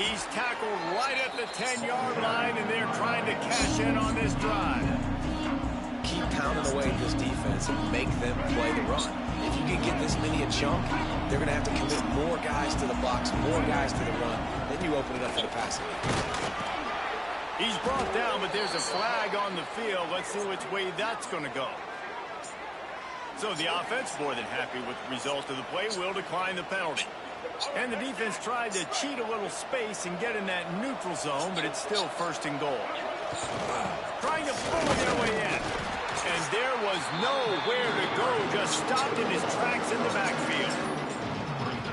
He's tackled right at the 10-yard line, and they're trying to cash in on this drive. Keep pounding away at this defense and make them play the run. If you can get this many a chunk, they're going to have to commit more guys to the box, more guys to the run. Then you open it up for the passing. He's brought down, but there's a flag on the field. Let's see which way that's going to go. So the offense, more than happy with the result of the play, will decline the penalty. And the defense tried to cheat a little space and get in that neutral zone, but it's still first and goal. Trying to bully their way in. And there was nowhere to go, just stopped in his tracks in the backfield.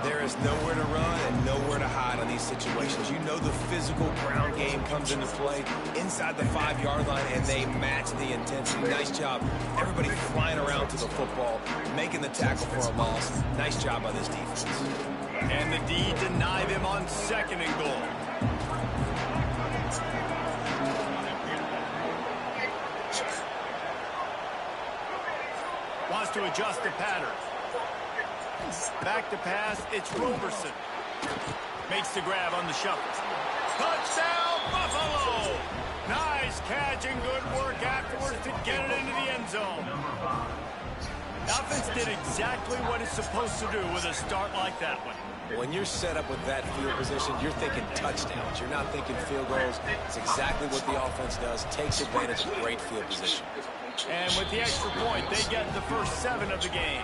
There is nowhere to run and nowhere to hide on these situations. You know the physical ground game comes into play inside the 5-yard line, and they match the intensity. Nice job. Everybody flying around to the football, making the tackle for a loss. Nice job by this defense. And the D denied him on second and goal. Wants to adjust the pattern. Back to pass, it's Roberson. Makes the grab on the shuffle. Touchdown, Buffalo! Nice catch and good work afterwards to get it into the end zone. The offense did exactly what it's supposed to do with a start like that one. When you're set up with that field position, you're thinking touchdowns. You're not thinking field goals. It's exactly what the offense does. Takes advantage of great field position. And with the extra point, they get the first 7 of the game.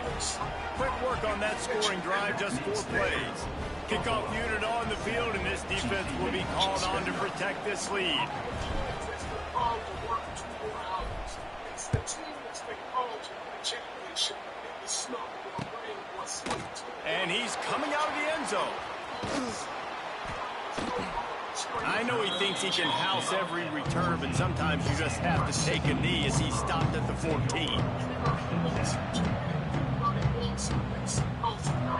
Quick work on that scoring drive, just 4 plays. Kickoff unit on the field, and this defense will be called on to protect this lead. And he's coming out of the end zone. I know he thinks he can house every return, but sometimes you just have to take a knee as he stopped at the 14.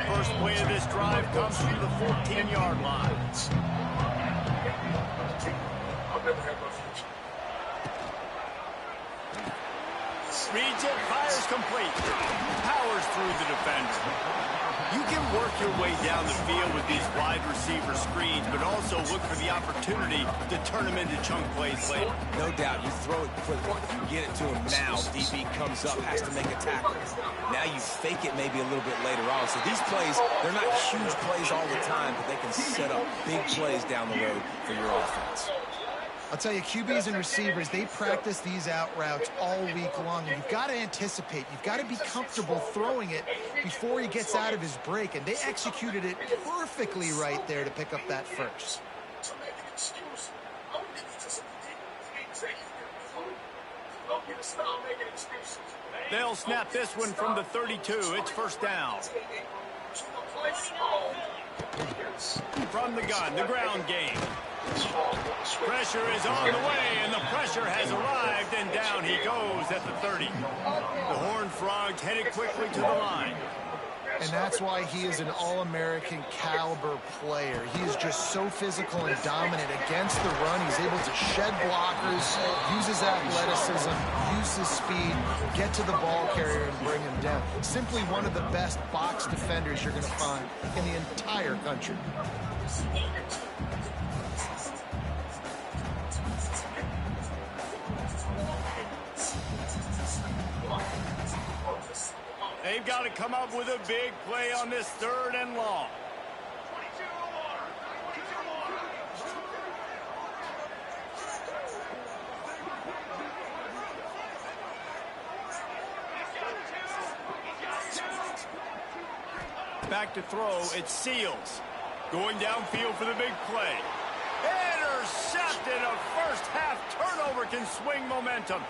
First play of this drive comes from the 14-yard line. Reads it, fires complete. Powers through the defender. You can work your way down the field with these wide receiver screens, but also look for the opportunity to turn them into chunk plays later. No doubt. You throw it quickly. You get it to him now. DB comes up, has to make a tackle. Now you fake it maybe a little bit later on. So these plays, they're not huge plays all the time, but they can set up big plays down the road for your offense. I'll tell you, QBs and receivers, they practice these out routes all week long. You've got to anticipate. You've got to be comfortable throwing it before he gets out of his break. And they executed it perfectly right there to pick up that first. They'll snap this one from the 32. It's first down. From the gun, the ground game. Pressure is on the way, and the pressure has arrived, and down he goes at the 30. The Horned Frogs headed quickly to the line. And that's why he is an all-American caliber player. He is just so physical and dominant against the run. He's able to shed blockers, use his athleticism, use his speed, get to the ball carrier and bring him down. Simply one of the best box defenders you're going to find in the entire country. They've got to come up with a big play on this 3rd and long. Back to throw, it's Seals. Going downfield for the big play. Intercepted. A first-half turnover can swing momentum.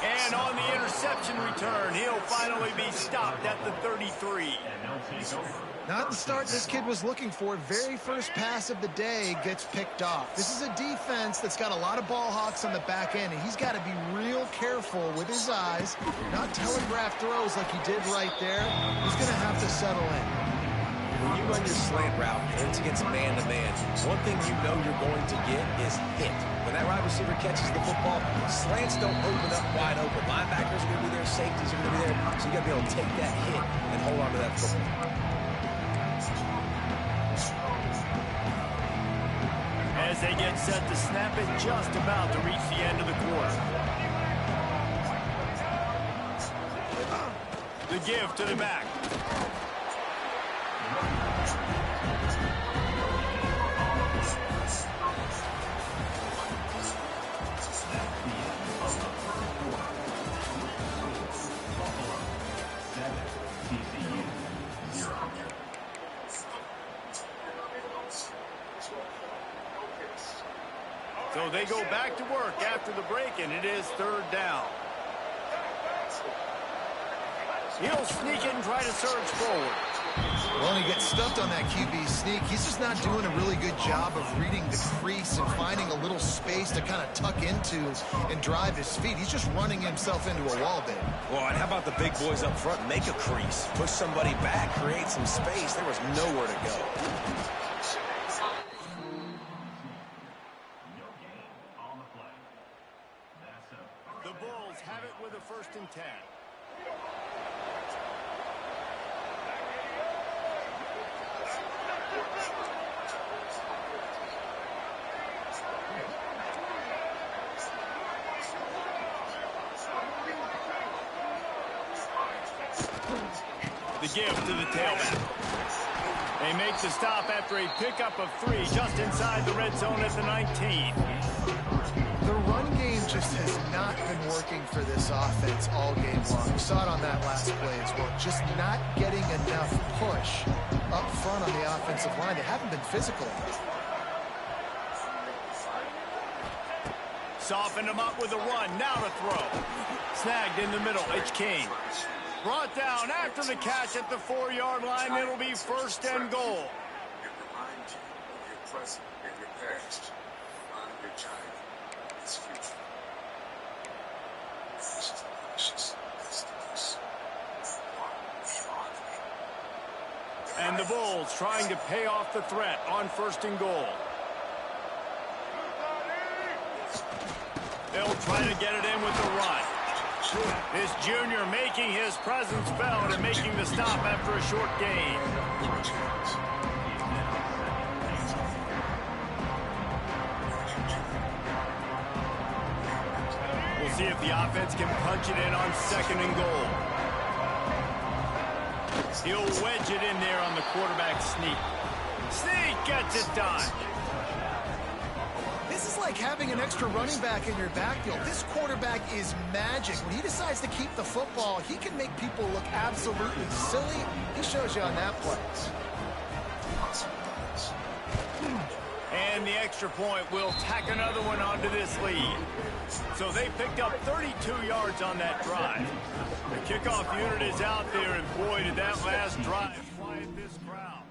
And on the interception return, he'll finally be stopped at the 33. Not the start this kid was looking for. Very first pass of the day gets picked off. This is a defense that's got a lot of ball hawks on the back end, and he's got to be real careful with his eyes, not telegraph throws like he did right there. He's going to have to settle in. When you run your slant route and it's against man-to-man, one thing you know you're going to get is hit. When that wide receiver catches the football, slants don't open up wide open. Linebackers are going to be there, safeties are going to be there, so you got to be able to take that hit and hold on to that football. as they get set to snap it just about to reach the end of the quarter. The give to the back. So they go back to work after the break, and it is third down. He'll sneak it and try to surge forward. Well, and he gets stuffed on that QB sneak. He's just not doing a really good job of reading the crease and finding a little space to kind of tuck into and drive his feet. He's just running himself into a wall there. Well, and how about the big boys up front? Make a crease. Push somebody back. Create some space. There was nowhere to go. The Bulls have it with a 1st and 10. The give to the tailback. They make the stop after a pickup of 3 just inside the red zone at the 19. The run game just has not been working for this offense all game long. We saw it on that last play as well. Just not getting enough push up front on the offensive line. They haven't been physical enough. Soften him up with a run. Now to throw. Snagged in the middle. It's King. Brought down after the catch at the 4-yard line. It'll be 1st and goal. It reminds you of your present and your past. Honor your child, its future. This is delicious. It's delicious. And the Bulls trying to pay off the threat on 1st and goal. They'll try to get it in with the run. This junior making his presence felt and making the stop after a short gain. We'll see if the offense can punch it in on 2nd and goal. He'll wedge it in there on the quarterback sneak. Sneak gets it done. This is like having an extra running back in your backfield. This quarterback is magic. When he decides to keep the football, he can make people look absolutely silly. He shows you on that play. And the extra point will tack another one onto this lead. So they picked up 32 yards on that drive. The kickoff unit is out there, and boy, did that last drive quiet this crowd.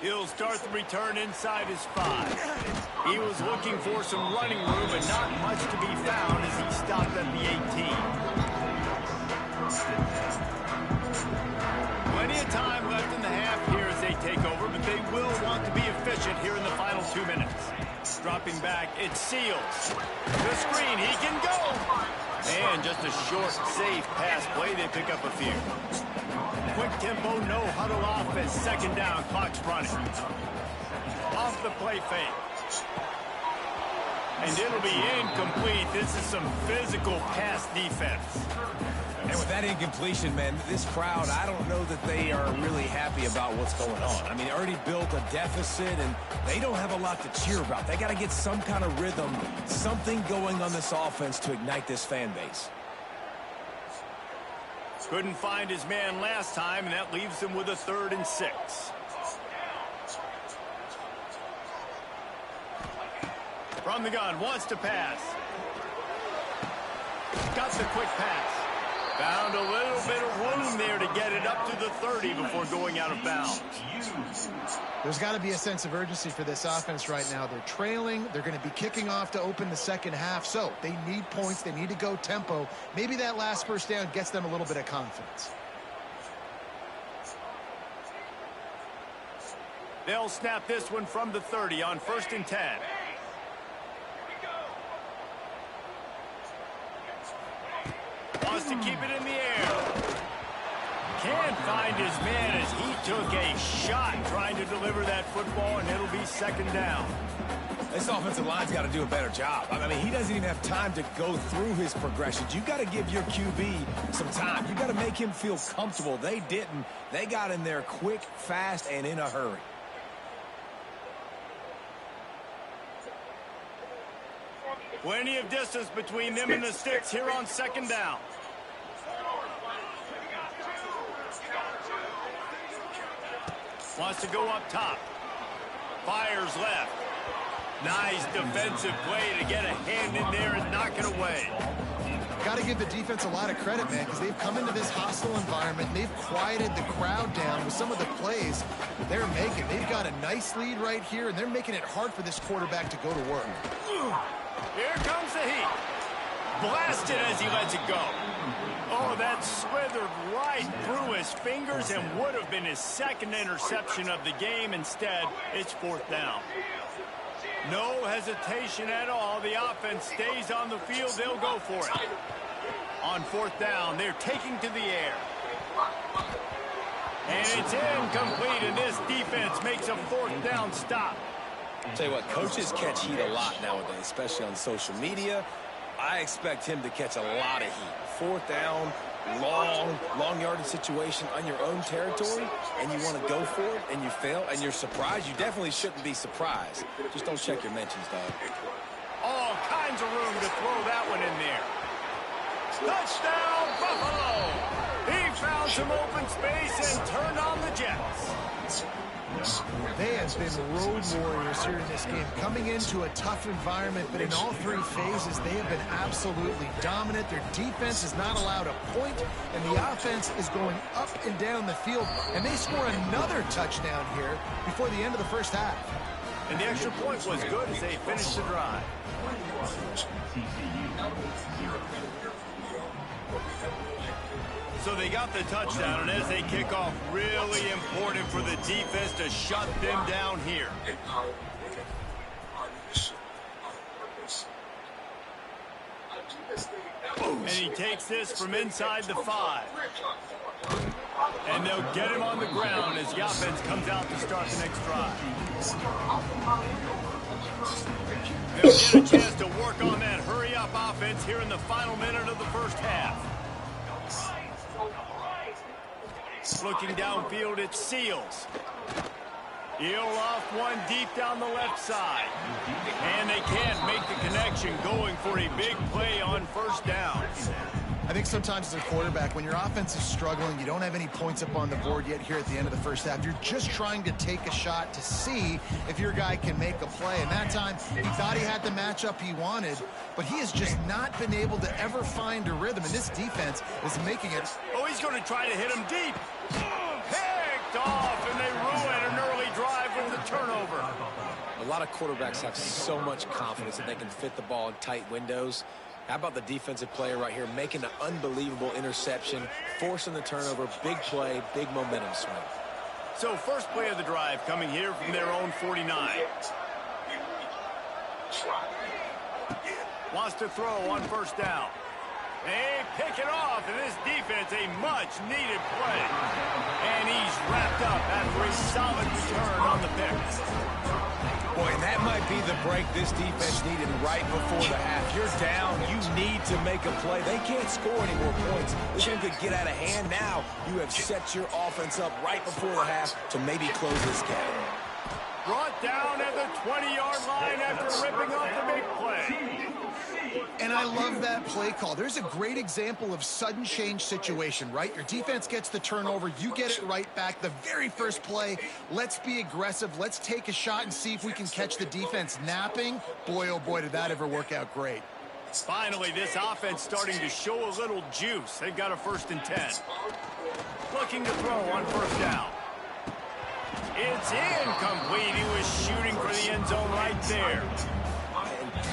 He'll start the return inside his 5. He was looking for some running room, but not much to be found as he stopped at the 18. Plenty of time left in the half here as they take over, but they will want to be efficient here in the final 2 minutes. Dropping back, it's Seals. The screen, he can go! And just a short, safe pass play, they pick up a few. Quick tempo, no huddle offense. 2nd down, clock's running. Off the play fake. And it'll be incomplete. This is some physical pass defense. And with that incompletion, man, this crowd, I don't know that they are really happy about what's going on. I mean, they already built a deficit, and they don't have a lot to cheer about. They got to get some kind of rhythm, something going on this offense to ignite this fan base. Couldn't find his man last time, and that leaves him with a 3rd and 6. From the gun, wants to pass. Got the quick pass. Found a little bit of room there to get it up to the 30 before going out of bounds. There's got to be a sense of urgency for this offense right now. They're trailing. They're going to be kicking off to open the 2nd half. So they need points. They need to go tempo. Maybe that last 1st down gets them a little bit of confidence. They'll snap this one from the 30 on 1st and 10. Wants to keep it in the air. can't find his man as he took a shot trying to deliver that football, and it'll be second down. This offensive line's got to do a better job. I mean, he doesn't even have time to go through his progressions. You got to give your QB some time. You got to make him feel comfortable. They didn't. They got in there quick, fast, and in a hurry. Plenty of distance between them and the sticks here on second down. Wants to go up top. Fires left. Nice defensive play to get a hand in there and knock it away. Got to give the defense a lot of credit, man, because they've come into this hostile environment. They've quieted the crowd down with some of the plays they're making. They've got a nice lead right here, and they're making it hard for this quarterback to go to work. Here comes the heat. Blasted as he lets it go. Oh, that slithered right through his fingers and would have been his second interception of the game. Instead, it's fourth down. No hesitation at all. The offense stays on the field. They'll go for it. On fourth down, they're taking to the air. And it's incomplete, and this defense makes a fourth down stop. I'll tell you what, coaches catch heat a lot nowadays, especially on social media. I expect him to catch a lot of heat. Fourth down, long yardage situation on your own territory, and you want to go for it, and you fail, and you're surprised. You definitely shouldn't be surprised. Just don't check your mentions, dog. All kinds of room to throw that one in there. Touchdown, Buffalo! He found some open space and turned on the Jets. They have been road warriors here in this game, coming into a tough environment, but in all three phases, they have been absolutely dominant. Their defense is not allowed a point, and the offense is going up and down the field, and they score another touchdown here before the end of the first half. And the extra point was good as they finished the drive. So they got the touchdown, and as they kick off, really important for the defense to shut them down here. And he takes this from inside the 5. And they'll get him on the ground as the offense comes out to start the next drive. They'll get a chance to work on that hurry-up offense here in the final minute of the first half. Looking downfield, it's Seals. He'll off one deep down the left side. And they can't make the connection, going for a big play on first down. I think sometimes as a quarterback, when your offense is struggling, you don't have any points up on the board yet here at the end of the first half. You're just trying to take a shot to see if your guy can make a play. And that time, he thought he had the matchup he wanted, but he has just not been able to ever find a rhythm. And this defense is making it. Oh, he's going to try to hit him deep. Picked off, and they ruin an early drive with the turnover. A lot of quarterbacks have so much confidence that they can fit the ball in tight windows. How about the defensive player right here making an unbelievable interception, forcing the turnover, big play, big momentum swing. So first play of the drive coming here from their own 49. Wants to throw on first down. They pick it off, and this defense, a much-needed play. And he's wrapped up after a solid return on the pick. Boy, and that might be the break this defense needed right before the half. You're down. You need to make a play. They can't score any more points. This game could get out of hand now. You have set your offense up right before the half to maybe close this gap. Brought down at the 20-yard line after ripping off the big play. And I love that play call. There's a great example of sudden change situation, right? Your defense gets the turnover. You get it right back. The very first play, let's be aggressive. Let's take a shot and see if we can catch the defense napping. Boy, oh boy, did that ever work out great. Finally, this offense starting to show a little juice. They've got a 1st and 10. Looking to throw on first down. It's incomplete. He was shooting for the end zone right there.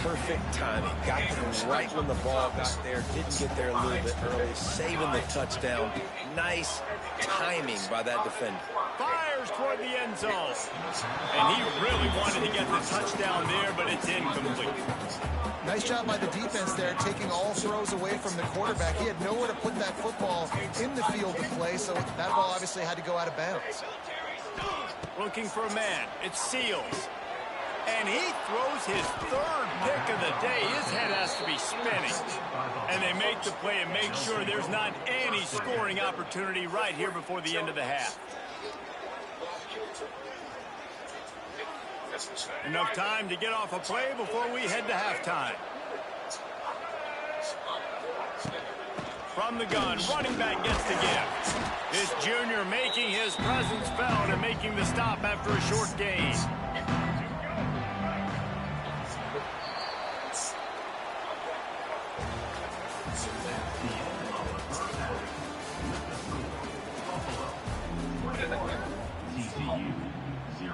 perfect timing. Got them right when the ball got there. Didn't get there a little bit early. Saving the touchdown. Nice timing by that defender. Fires toward the end zone. And he really wanted to get the touchdown there, but it's incomplete. Nice job by the defense there, taking all throws away from the quarterback. He had nowhere to put that football in the field to play, so that ball obviously had to go out of bounds. Looking for a man. It's Seals. And he throws his third pick of the day. His head has to be spinning. And they make the play and make sure there's not any scoring opportunity right here before the end of the half. Enough time to get off a play before we head to halftime. From the gun, running back gets the gift. This junior making his presence felt and making the stop after a short gain.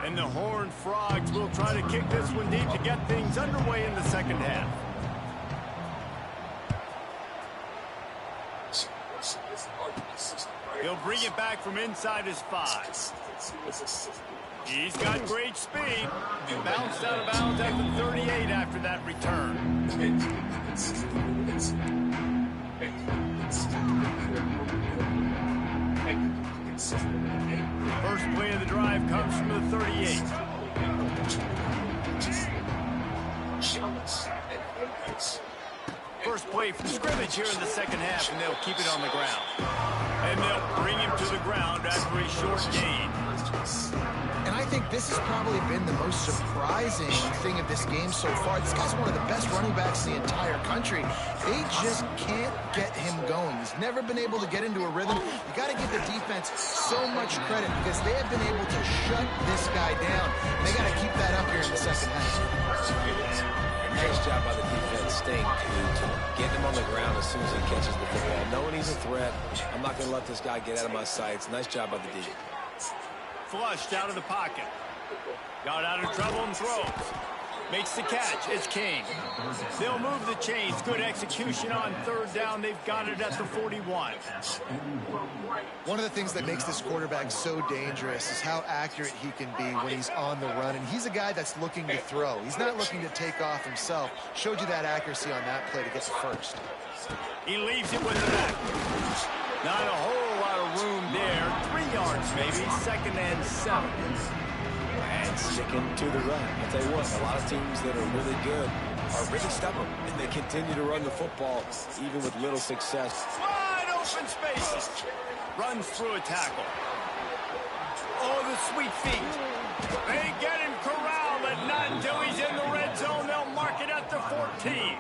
And the Horned Frogs will try to kick this one deep to get things underway in the second half. He'll bring it back from inside his 5. He's got great speed. Bounced out of bounds at the 38 after that return. First play of the drive comes from the 38. First play from scrimmage here in the second half, and they'll keep it on the ground. And they'll bring him to the ground after a short gain. And I think this has probably been the most surprising thing of this game so far. This guy's one of the best running backs in the entire country. They just can't get him going. He's never been able to get into a rhythm. You got to give the defense so much credit because they have been able to shut this guy down. And they got to keep that up here in the second half. Nice job by the defense staying glued to him. Getting him on the ground as soon as he catches the football. Knowing he's a threat, I'm not going to let this guy get out of my sights. Nice job by the D. Flushed out of the pocket. Got out of trouble and throws. Makes the catch. It's King. They'll move the chains. Good execution on third down. They've got it at the 41. One of the things that makes this quarterback so dangerous is how accurate he can be when he's on the run. And he's a guy that's looking to throw. He's not looking to take off himself. Showed you that accuracy on that play to get the first. He leaves it with the back. Not a whole lot of room there. 3 yards maybe. Second and 7. And sticking to the run. I'll tell you what, a lot of teams that are really good are really stubborn. And they continue to run the football even with little success. Wide open spaces. Runs through a tackle. Oh, the sweet feet. They get him corralled, but not until he's in the red zone. They'll mark it at the 14.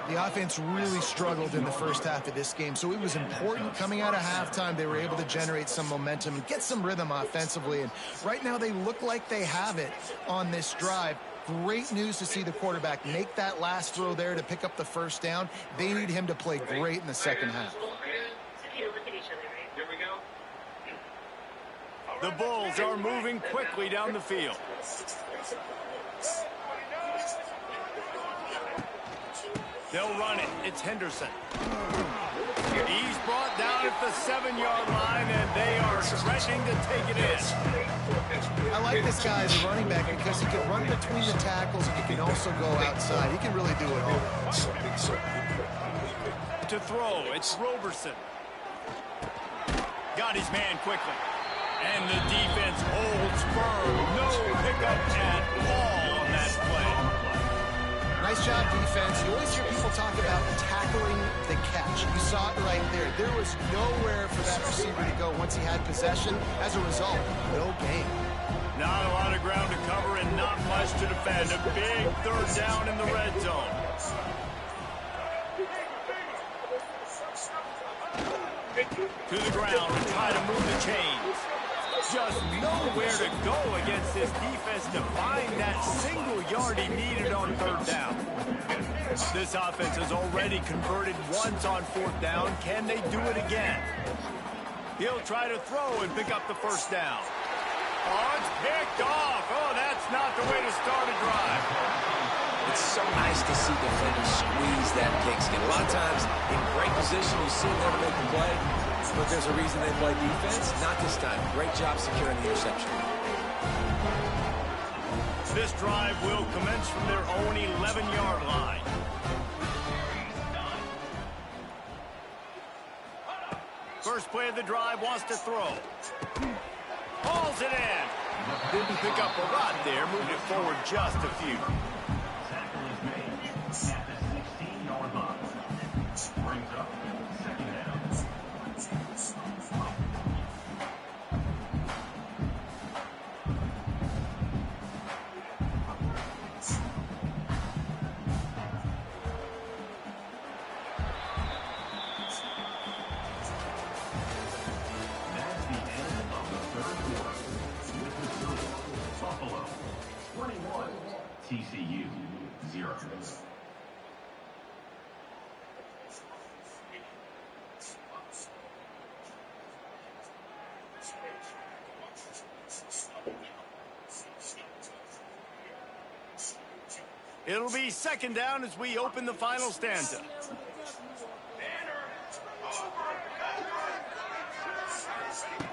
The offense really struggled in the first half of this game, so it was important coming out of halftime. They were able to generate some momentum and get some rhythm offensively, and right now they look like they have it on this drive. Great news to see the quarterback make that last throw there to pick up the first down. They need him to play great in the second half. The Bulls are moving quickly down the field. They'll run it. It's Henderson. He's brought down at the 7-yard line, and they are stretching to take it in. I like this guy as a running back because he can run between the tackles and he can also go outside. He can really do it all. To throw, it's Roberson. Got his man quickly. And the defense holds firm. No pickup at all on that play. Nice job, defense. You always hear people talk about tackling the catch. You saw it right there. There was nowhere for that receiver to go once he had possession. As a result, no gain. Not a lot of ground to cover and not much to defend. A big third down in the red zone. To the ground and try to move the chains. Just nowhere to go against this defense to find that single yard he needed on third down. This offense has already converted once on fourth down. Can they do it again? He'll try to throw and pick up the first down. Oh, it's picked off. Oh, that's not the way to start a drive. It's so nice to see defenders squeeze that pigskin. A lot of times, in great position, you see them there to make the play, but there's a reason they play defense. Not this time. Great job securing the interception. This drive will commence from their own 11-yard line. First play of the drive, wants to throw. Hauls it in. Didn't pick up a lot there, moved it forward just a few. Tackle is made at the 16-yard line. Brings up second down. That's the end of the third quarter. With the score, Buffalo 21, TCU 0. It'll be second down as we open the final stanza.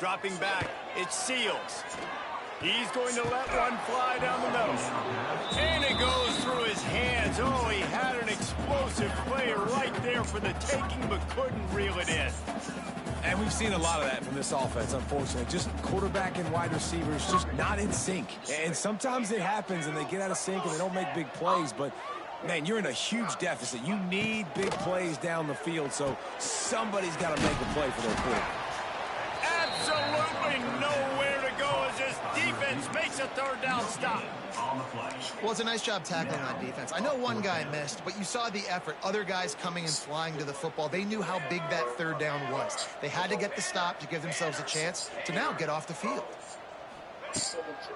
Dropping back, it's Seals. He's going to let one fly down the middle. And it goes through his hands. Oh, he had an explosive play right there for the taking, but couldn't reel it in. And we've seen a lot of that from this offense, unfortunately. Just quarterback and wide receivers just not in sync. And sometimes it happens and they get out of sync and they don't make big plays. But, man, you're in a huge deficit. You need big plays down the field, so somebody's got to make a play for their quarterback. Absolutely nowhere to go as this defense makes a third down stop. Well, it's a nice job tackling on defense. I know one guy missed, but you saw the effort. Other guys coming and flying to the football. They knew how big that third down was. They had to get the stop to give themselves a chance to now get off the field.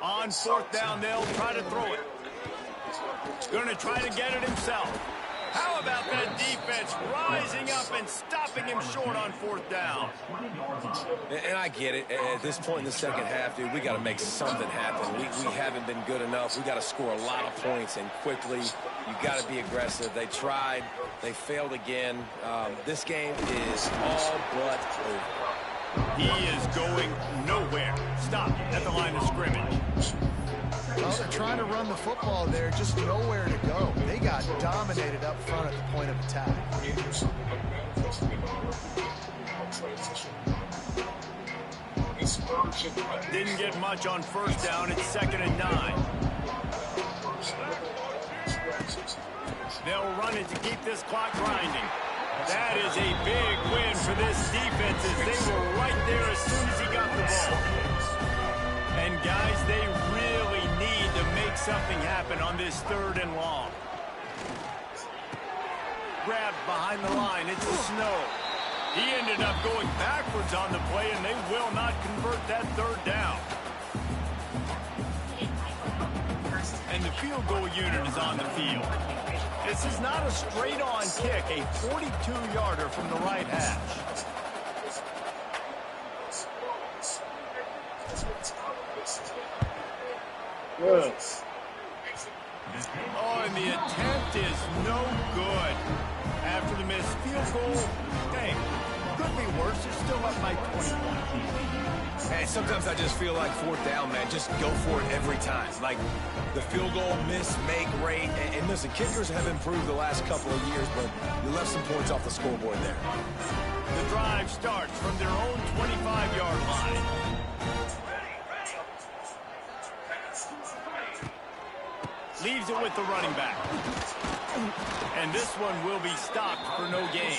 On fourth down, they'll try to throw it. Going to try to get it himself. How about that defense rising up and stopping him short on fourth down? And I get it. At this point in the second half, dude, we got to make something happen. We haven't been good enough. We got to score a lot of points and quickly. You got to be aggressive. They tried. They failed again. This game is all but over. He is going nowhere. Stop at the line of scrimmage. Well, they're trying to run the football there, just nowhere to go. They got dominated up front at the point of attack. Didn't get much on first down. It's 2nd and 9. They'll run it to keep this clock grinding. That is a big win for this defense as they were right there as soon as he got the ball. And guys, they really need to make something happen on this 3rd and long. Grabbed behind the line, it's Snow. He ended up going backwards on the play, and they will not convert that 3rd down. And the field goal unit is on the field. This is not a straight-on kick, a 42-yarder from the right hash. Good. Oh, and the attempt is no good. After the missed field goal, hey, could be worse. They're still up by 21. Hey, sometimes I just feel like fourth down, man. Just go for it every time. Like the field goal miss, make rate. And listen, kickers have improved the last couple of years, but you left some points off the scoreboard there. The drive starts from their own 25-yard line. Leaves it with the running back. And this one will be stopped for no gain.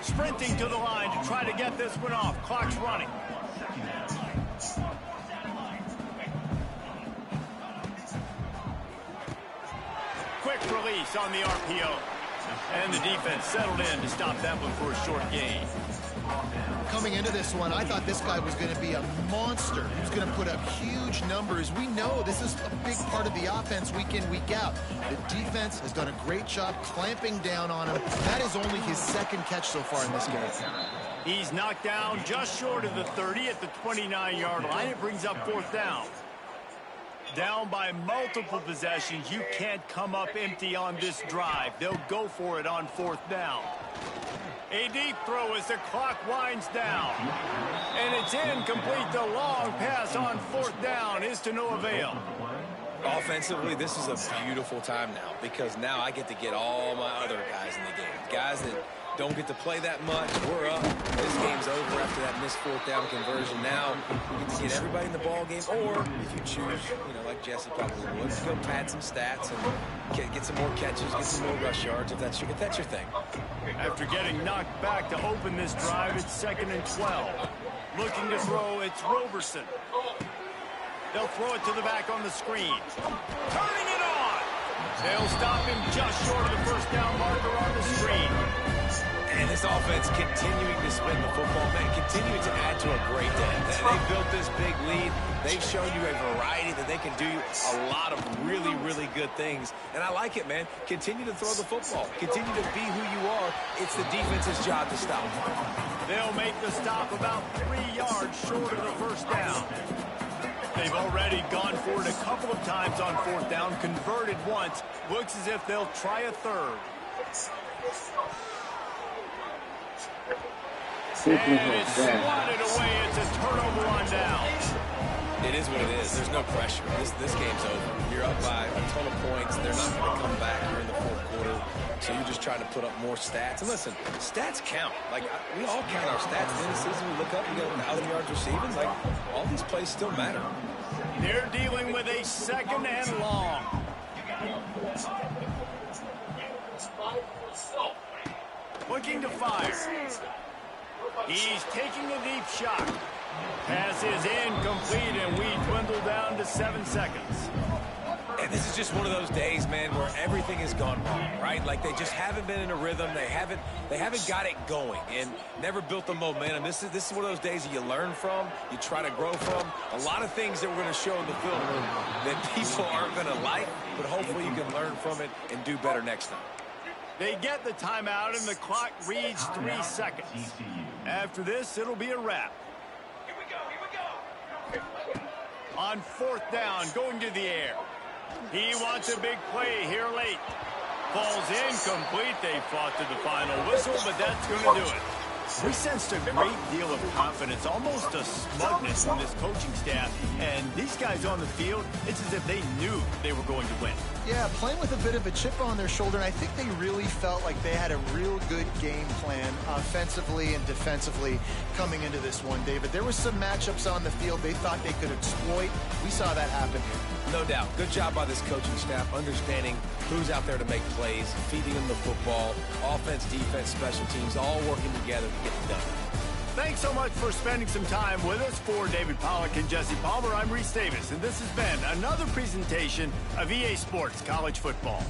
Sprinting to the line to try to get this one off. Clock's running. Quick release on the RPO. And the defense settled in to stop that one for a short gain. Coming into this one, I thought this guy was going to be a monster. He was going to put up huge numbers. We know this is a big part of the offense week in, week out. The defense has done a great job clamping down on him. That is only his 2nd catch so far in this game. He's knocked down just short of the 30 at the 29-yard line. It brings up 4th down. Down by multiple possessions, you can't come up empty on this drive. They'll go for it on 4th down. A deep throw as the clock winds down. And it's incomplete. The long pass on 4th down is to no avail. Offensively, this is a beautiful time now because now I get to get all my other guys in the game. Guys that don't get to play that much. We're up. This game's over after that missed 4th down conversion. Now you get to get everybody in the ball game, or if you choose, like Jesse probably would, go pad some stats and get some more catches, get some more rush yards if that's your thing. After getting knocked back to open this drive, it's 2nd and 12. Looking to throw, it's Roberson. They'll throw it to the back on the screen. Turning it on! They'll stop him just short of the 1st down marker on the screen. And this offense continuing to spin the football, man, continuing to add to a great day. They've built this big lead. They've shown you a variety that they can do a lot of really, really good things. And I like it, man. Continue to throw the football. Continue to be who you are. It's the defense's job to stop. They'll make the stop about 3 yards short of the 1st down. They've already gone for it a couple of times on 4th down, converted once. Looks as if they'll try a 3rd. And it's swatted away. It's a turnover on downs. It is what it is. There's no pressure. This game's over. You're up by a ton of points. They're not going to come back here in the 4th quarter. So you just try to put up more stats. And listen, stats count. We all count our stats. In the season, we look up, we got 1,000 yards receiving. All these plays still matter. They're dealing with a 2nd and long. Looking to fire. He's taking a deep shot. Pass is incomplete, and we dwindle down to 7 seconds. And this is just one of those days, man, where everything has gone wrong, right? They just haven't been in a rhythm. They haven't got it going and never built the momentum. This is one of those days that you learn from, you try to grow from. A lot of things that we're going to show in the film that people aren't going to like, but hopefully you can learn from it and do better next time. They get the timeout, and the clock reads 3 seconds. After this, it'll be a wrap. Here we go. On 4th down, going to the air. He wants a big play here late. Falls incomplete. They fought to the final whistle, but that's going to do it. We sensed a great deal of confidence, almost a smugness from this coaching staff. And these guys on the field, it's as if they knew they were going to win. Yeah, playing with a bit of a chip on their shoulder, and I think they really felt like they had a real good game plan offensively and defensively coming into this one, David. There were some matchups on the field they thought they could exploit. We saw that happen here. No doubt. Good job by this coaching staff, understanding who's out there to make plays, feeding them the football, offense, defense, special teams, all working together to get it done. Thanks so much for spending some time with us. For David Pollack and Jesse Palmer, I'm Reese Davis, and this has been another presentation of EA Sports College Football.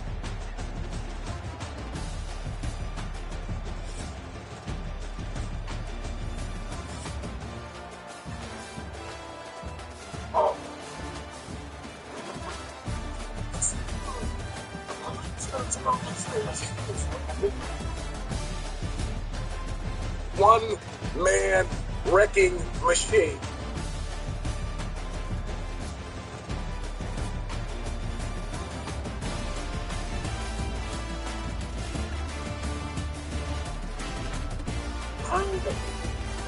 One-man wrecking machine.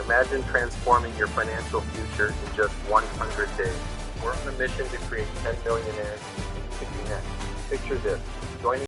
Imagine transforming your financial future in just 100 days. We're on a mission to create 10 millionaires, and you can do next. Picture this, joining